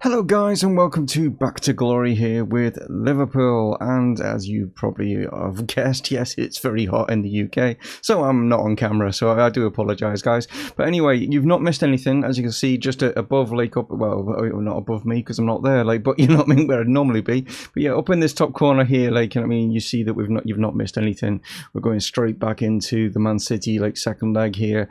Hello guys and welcome to Back to Glory here with Liverpool, and as you probably have guessed, yes, it's very hot in the UK, so I'm not on camera, so I do apologise guys. But anyway, you've not missed anything, as you can see, just above well, not above me because I'm not there, but you know what I mean, where I'd normally be. But yeah, up in this top corner here, you see that you've not missed anything. We're going straight back into the Man City second leg here.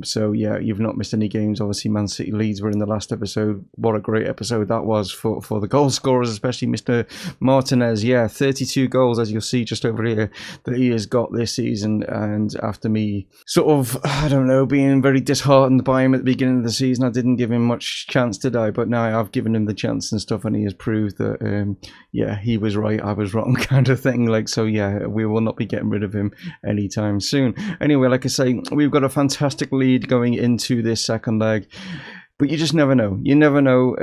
So yeah, you've not missed any games. Obviously Man City Leeds were in the last episode. What a great episode that was for the goal scorers, especially Mr. Martinez. Yeah, 32 goals, as you'll see just over here, that he has got this season. And after me sort of, I don't know, being very disheartened by him at the beginning of the season, I didn't give him much chance, did I? But now I've given him the chance and stuff, and he has proved that yeah, he was right, I was wrong, kind of thing. So yeah, we will not be getting rid of him anytime soon. Anyway, like I say, we've got a fantastic lead going into this second leg. But you just never know. You never know.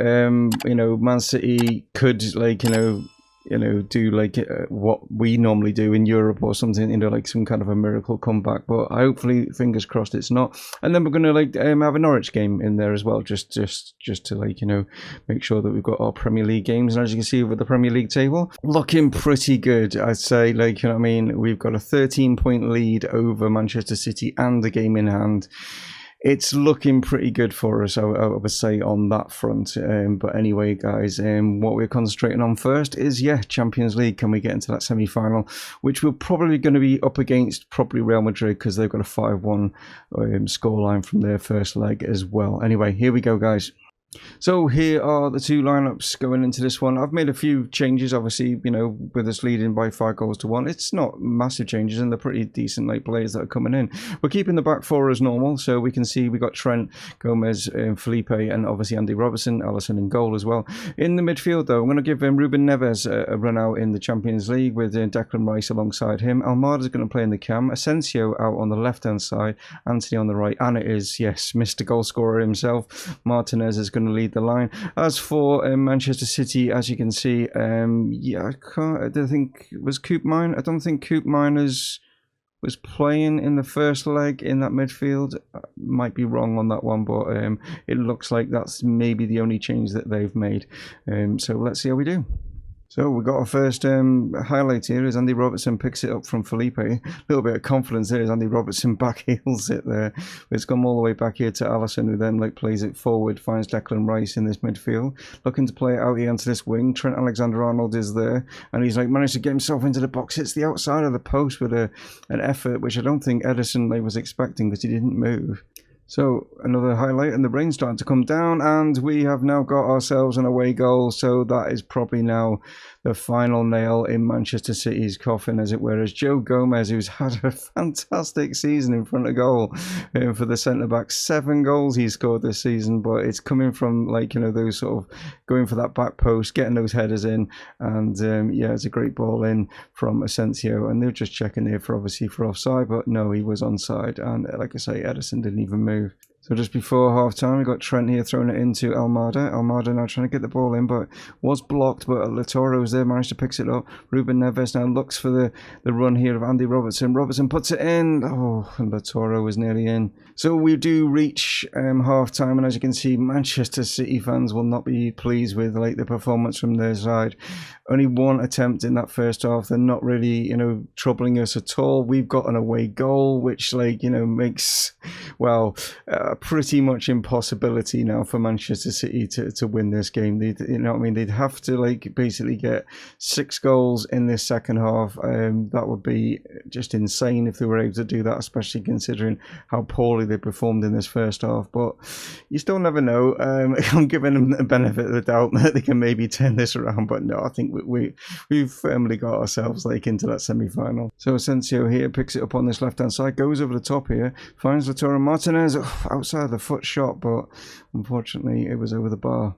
You know, Man City could do what we normally do in Europe or something. Like some kind of a miracle comeback. But hopefully, fingers crossed, it's not. And then we're going to have a Norwich game in there as well, just to make sure that we've got our Premier League games. And as you can see with the Premier League table, looking pretty good, I'd say. You know what I mean? We've got a 13-point lead over Manchester City and the game in hand. It's looking pretty good for us, I would say, on that front. But anyway, guys, what we're concentrating on first is, yeah, Champions League. Can we get into that semi-final, which we're probably going to be up against probably Real Madrid, because they've got a 5-1 scoreline from their first leg as well. Anyway, here we go, guys. So here are the two lineups going into this one. I've made a few changes, obviously, you know, with us leading by 5-1. It's not massive changes, and they're pretty decent players that are coming in. We're keeping the back four as normal, so we can see we got Trent, Gomez, Felipe, and obviously Andy Robertson, Alisson in goal as well. In the midfield, though, I'm going to give Ruben Neves a run out in the Champions League with Declan Rice alongside him. Almada's going to play in the cam. Asensio out on the left-hand side, Anthony on the right, and it is, yes, Mr. Goalscorer himself, Martinez, is going to lead the line. As for Manchester City, as you can see, yeah, I don't think Coop Miners was playing in the first leg in that midfield. Might be wrong on that one, but it looks like that's maybe the only change that they've made. So let's see how we do. So we got our first highlight here as Andy Robertson picks it up from Felipe. A little bit of confidence there as Andy Robertson backheels it there. It's come all the way back here to Alisson, who then plays it forward, finds Declan Rice in this midfield. Looking to play it out here onto this wing. Trent Alexander-Arnold is there, and he's managed to get himself into the box. Hits the outside of the post with an effort which I don't think Ederson was expecting, because he didn't move. So another highlight, and the rain's starting to come down, and we have now got ourselves an away goal. So that is probably now the final nail in Manchester City's coffin, as it were, as Joe Gomez, who's had a fantastic season in front of goal for the centre-back. 7 goals he scored this season, but it's coming from, those sort of going for that back post, getting those headers in, and yeah, it's a great ball in from Asensio, and they're just checking here for offside, but no, he was onside, and like I say, Ederson didn't even move. So just before half-time, we got Trent here throwing it into Almada. Almada now trying to get the ball in, but was blocked, but Latoro's there, managed to pick it up. Ruben Neves now looks for the run here of Andy Robertson. Robertson puts it in. Oh, and Latoro was nearly in. So we do reach half-time, and as you can see, Manchester City fans will not be pleased with the performance from their side. Only one attempt in that first half. They're not really, troubling us at all. We've got an away goal, which, makes, well, pretty much impossibility now for Manchester City to win this game. They'd have to, basically get 6 goals in this second half. That would be just insane if they were able to do that, especially considering how poorly they performed in this first half. But you still never know. I'm giving them the benefit of the doubt that they can maybe turn this around, but no, I think we've firmly got ourselves into that semi-final. So Asensio here picks it up on this left-hand side, goes over the top here, finds Lautaro Martinez outside the foot shot, but unfortunately it was over the bar.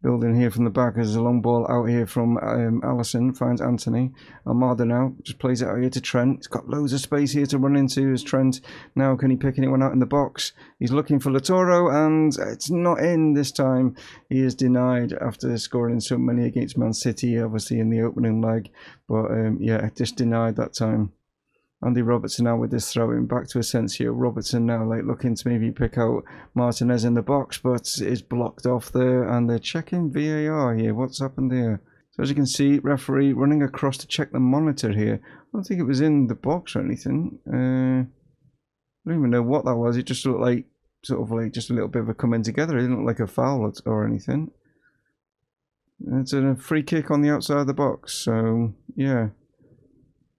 Building here from the back as a long ball out here from Alisson, finds Anthony. Almada now just plays it out here to Trent. He's got loads of space here to run into as Trent. Now can he pick anyone out in the box? He's looking for Lautaro, and it's not in this time. He is denied after scoring so many against Man City, obviously in the opening leg. But yeah, just denied that time. Andy Robertson now with this throw-in back to Asensio. Robertson now like looking to maybe pick out Martinez in the box, but is blocked off there, and they're checking VAR here. What's happened here? So as you can see, referee running across to check the monitor here. I don't think it was in the box or anything. I don't even know what that was. It just looked like sort of like just a little bit of a coming together. It didn't look like a foul or anything. It's a free kick on the outside of the box. So yeah.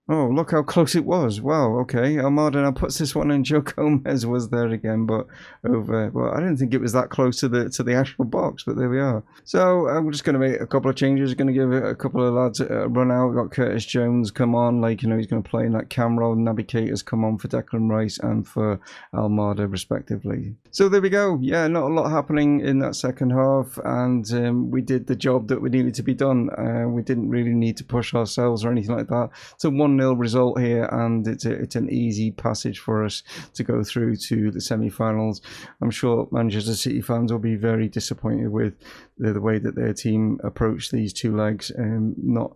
Oh, look how close it was. Wow, okay. Almada now puts this one in. Joe Gomez was there again, but over. Well, I didn't think it was that close to the actual box, but there we are. So I'm just going to make a couple of changes. Going to give a couple of lads a run out. We've got Curtis Jones come on. Like, you know, he's going to play in that cam role. Naby Keita's come on for Declan Rice and for Almada, respectively. So there we go. Yeah, not a lot happening in that second half, and we did the job that we needed to be done. We didn't really need to push ourselves or anything like that. So 1-0 result here, and it's an easy passage for us to go through to the semi-finals. I'm sure Manchester City fans will be very disappointed with the way that their team approached these two legs, not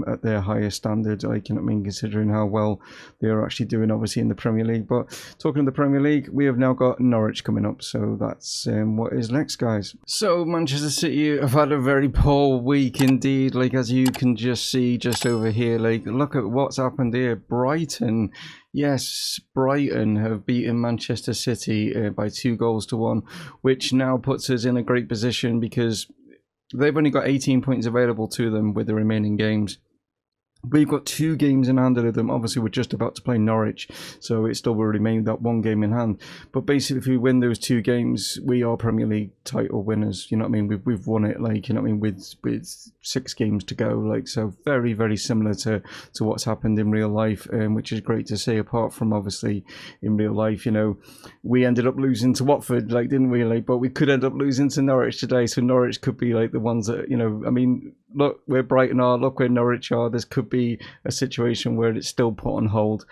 at their highest standard, like, you know what I mean, considering how well they are actually doing obviously in the Premier League. But talking of the Premier League, we have now got Norwich coming up, so that's what is next, guys. So Manchester City have had a very poor week indeed, like as you can just see just over here. Like, look at what's happened here. Brighton, yes, Brighton have beaten Manchester City by 2-1, which now puts us in a great position because they've only got 18 points available to them with the remaining games. We've got 2 games in hand of them. Obviously, we're just about to play Norwich, so it still will remain that 1 game in hand. But basically, if we win those 2 games, we are Premier League title winners. You know what I mean? We've won it, like, you know what I mean, with 6 games to go. Like, so very, very similar to what's happened in real life, which is great to see. Apart from obviously in real life, you know, we ended up losing to Watford, like, didn't we? Like, but we could end up losing to Norwich today. So Norwich could be like the ones that, you know, I mean, look where Brighton are, look where Norwich are. This could be a situation where it's still put on hold.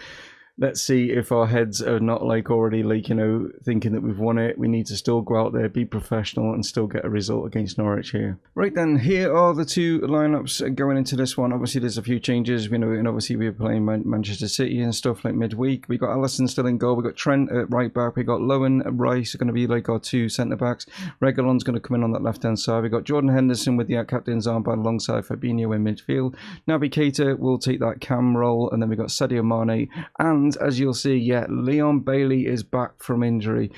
Let's see if our heads are not like already like, you know, thinking that we've won it. We need to still go out there, be professional, and still get a result against Norwich here. Right then, here are the 2 lineups going into this one. Obviously, there's a few changes, you know, and obviously we're playing Manchester City and stuff like midweek. We got Alisson still in goal. We got Trent at right back. We got Lowen and Rice are going to be like our 2 centre backs. Reguilon's going to come in on that left hand side. We got Jordan Henderson with the captain's armband alongside Fabinho in midfield. Naby Keita will take that cam role, and then we got Sadio Mane, and as you'll see, yeah, Leon Bailey is back from injury,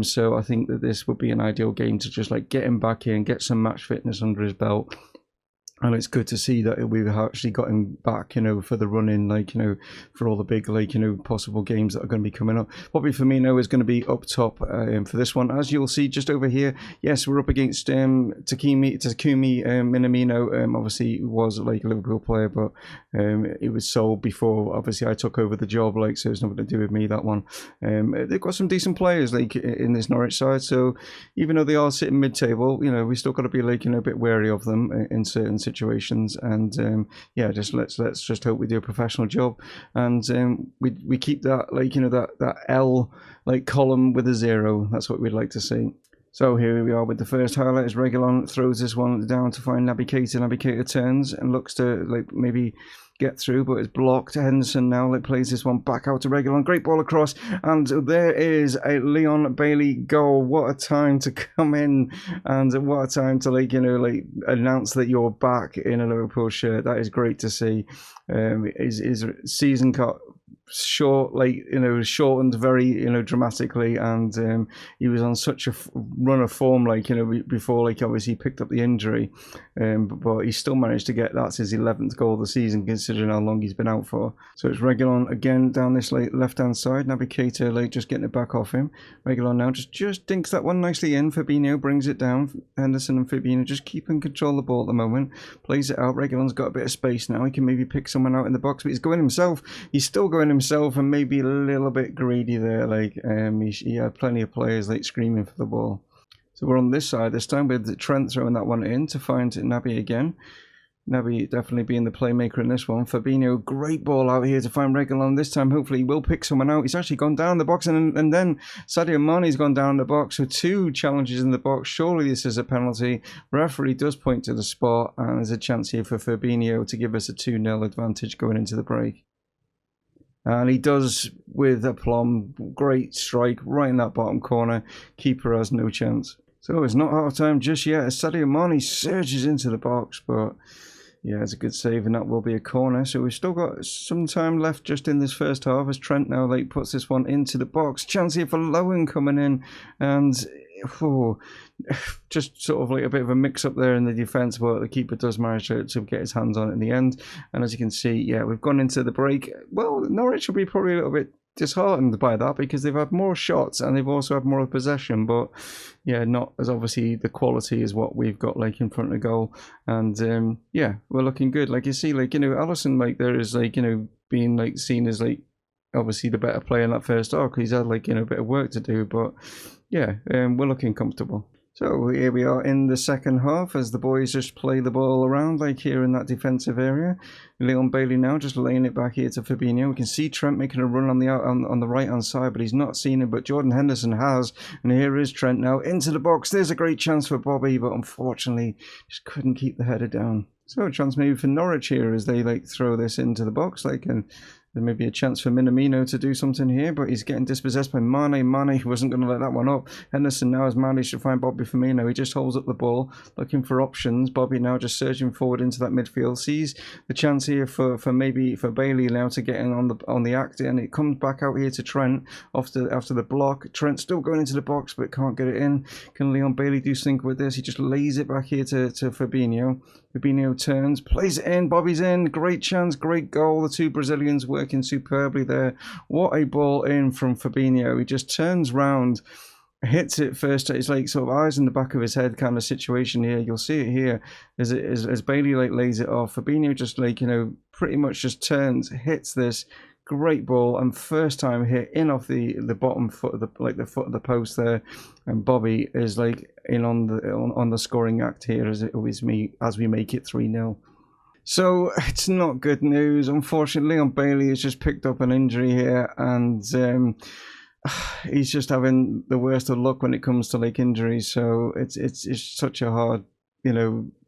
so I think that this would be an ideal game to just like get him back in, get some match fitness under his belt. And it's good to see that we've actually got him back, you know, for the run-in, like, you know, for all the big, like, you know, possible games that are going to be coming up. Bobby Firmino is going to be up top for this one. As you'll see just over here, yes, we're up against Takumi Minamino. Obviously, he was like a Liverpool player, but it was sold before, obviously, I took over the job, like, so it's nothing to do with me, that one. They've got some decent players, like, in this Norwich side, so even though they are sitting mid-table, you know, we still got to be, like, you know, a bit wary of them in certain situations, and yeah, just let's just hope we do a professional job, and we keep that, like, you know, that L like column with a 0. That's what we'd like to see. So here we are with the first highlight as Reguilon throws this one down to find Naby Keita. Naby Keita turns and looks to like maybe get through, but it's blocked. Henderson now like plays this one back out to Reguilon. Great ball across, and there is a Leon Bailey goal. What a time to come in, and what a time to, like, you know, like announce that you're back in a Liverpool shirt. That is great to see. His season cut short, like, you know, shortened very, you know, dramatically, and he was on such a run of form, like, you know, before, like, obviously he picked up the injury, but he still managed to get, that's his 11th goal of the season considering how long he's been out for. So it's Reguilon again down this like left hand side. Naby Keita like just getting it back off him. Reguilon now just dinks that one nicely in. Fabinho brings it down. Henderson and Fabinho just keeping control of the ball at the moment, plays it out. Reguilon's got a bit of space now, he can maybe pick someone out in the box, but he's going himself. He's still going himself, and maybe a little bit greedy there. Like, he had plenty of players like screaming for the ball. So we're on this side this time with Trent throwing that one in to find Naby again. Naby definitely being the playmaker in this one. Fabinho, great ball out here to find Reguilon. This time, hopefully, he will pick someone out. He's actually gone down the box, and then Sadio Mane's gone down the box. So 2 challenges in the box. Surely this is a penalty. Referee does point to the spot, and there's a chance here for Fabinho to give us a 2-0 advantage going into the break. And he does with aplomb. Great strike right in that bottom corner. Keeper has no chance. So it's not half time just yet as Sadio Mane surges into the box, but yeah, it's a good save and that will be a corner. So we've still got some time left just in this first half as Trent now puts this one into the box. Chance here for Lowen coming in, and just sort of a bit of a mix up there in the defence, but the keeper does manage to get his hands on it in the end. And as you can see, yeah, we've gone into the break. Well, Norwich will be probably a little bit disheartened by that because they've had more shots and they've also had more possession, but yeah, not as obviously the quality is what we've got in front of goal. And yeah, we're looking good. You see, Alisson there is being seen as obviously the better player in that first half because he's had a bit of work to do, but yeah, we're looking comfortable. So here we are in the second half as the boys just play the ball around here in that defensive area. Leon Bailey now just laying it back here to Fabinho. We can see Trent making a run on the right hand side, but he's not seen it, but Jordan Henderson has. And here is Trent now into the box. There's a great chance for Bobby, but unfortunately just couldn't keep the header down. So a chance maybe for Norwich here as they throw this into the box. And there may be a chance for Minamino to do something here, but he's getting dispossessed by Mane. Mane wasn't going to let that one up. Henderson now has managed to find Bobby Firmino. He just holds up the ball, looking for options. Bobby now just surging forward into that midfield. Sees the chance here for Bailey now to get in on the act, and it comes back out here to Trent after the block. Trent still going into the box, but can't get it in. Can Leon Bailey do something with this? He just lays it back here to Fabinho. Fabinho turns, plays it in, Bobby's in, great chance, great goal. The two Brazilians working superbly there. What a ball in from Fabinho. He just turns round, hits it first. It's sort of eyes in the back of his head kind of situation here. You'll see it here as Bailey lays it off. Fabinho just pretty much just turns, hits this. Great ball and first time hit in off the bottom foot of the foot of the post there, and Bobby is in on the scoring act here as we make it 3-0. So it's not good news. Unfortunately, Leon Bailey has just picked up an injury here, and he's just having the worst of luck when it comes to injuries. So it's such a hard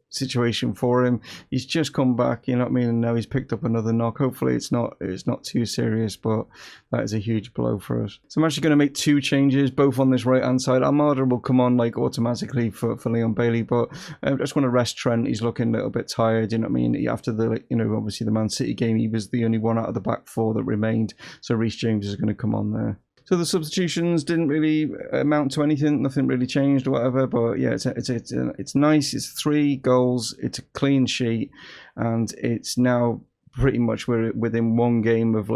situation for him. He's just come back, and now he's picked up another knock. Hopefully it's not too serious, but that is a huge blow for us. So I'm actually going to make two changes, both on this right hand side. Almada will come on automatically for Leon Bailey, but I just want to rest Trent. He's looking a little bit tired, after the obviously the Man City game, he was the only one out of the back four that remained, so Reece James is going to come on there. So the substitutions didn't really amount to anything. Nothing really changed or whatever. But yeah, it's nice. It's 3 goals. It's a clean sheet, and it's now pretty much we're within one game of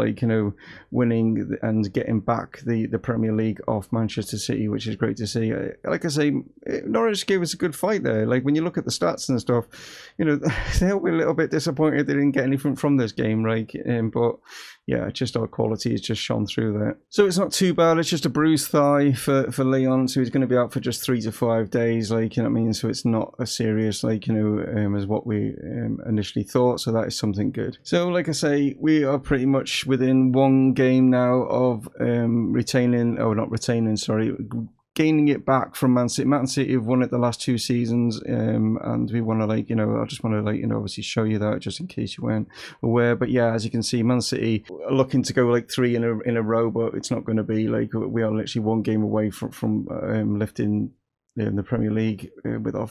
winning and getting back the Premier League off Manchester City, which is great to see. Like I say, Norwich gave us a good fight there. When you look at the stats and stuff, they'll be a little bit disappointed they didn't get anything from this game, but yeah, just our quality has just shone through there. So it's not too bad. It's just a bruised thigh for Leon, so he's going to be out for just 3 to 5 days. So it's not as serious as what we initially thought. So that is something good. So like I say, we are pretty much within one game now of gaining it back from Man City. Man City have won it the last 2 seasons, and we want to I just want to obviously show you that just in case you weren't aware. But yeah, as you can see, Man City are looking to go 3 in a row, but it's not going to be we are literally one game away from lifting the Premier League with our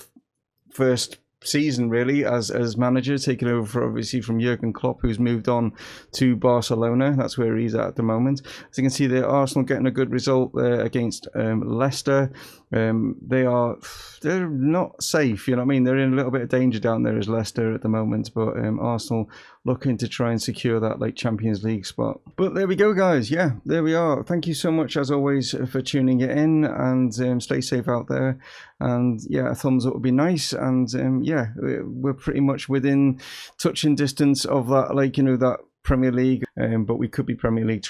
first season really as manager, taking over obviously from Jurgen Klopp, who's moved on to Barcelona. That's where he's at the moment. As you can see there, Arsenal getting a good result there against Leicester. They're not safe, they're in a little bit of danger down there as Leicester at the moment, but Arsenal looking to try and secure that Champions League spot. But there we go, guys. Yeah, there we are. Thank you so much as always for tuning it in, and stay safe out there, and yeah, a thumbs up would be nice. And yeah, we're pretty much within touching distance of that that Premier League, but we could be Premier League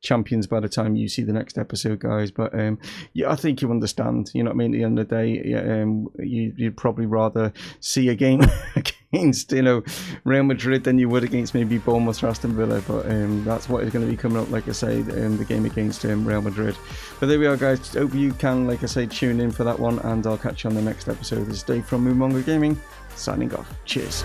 champions by the time you see the next episode, guys. But yeah, I think you understand. At the end of the day, yeah, you'd probably rather see a game against Real Madrid than you would against maybe Bournemouth or Aston Villa. But that's what is going to be coming up, like I say, the game against Real Madrid. But there we are, guys. Hope you can, like I say, tune in for that one, and I'll catch you on the next episode. This is Dave from Mumongu Gaming, signing off. Cheers.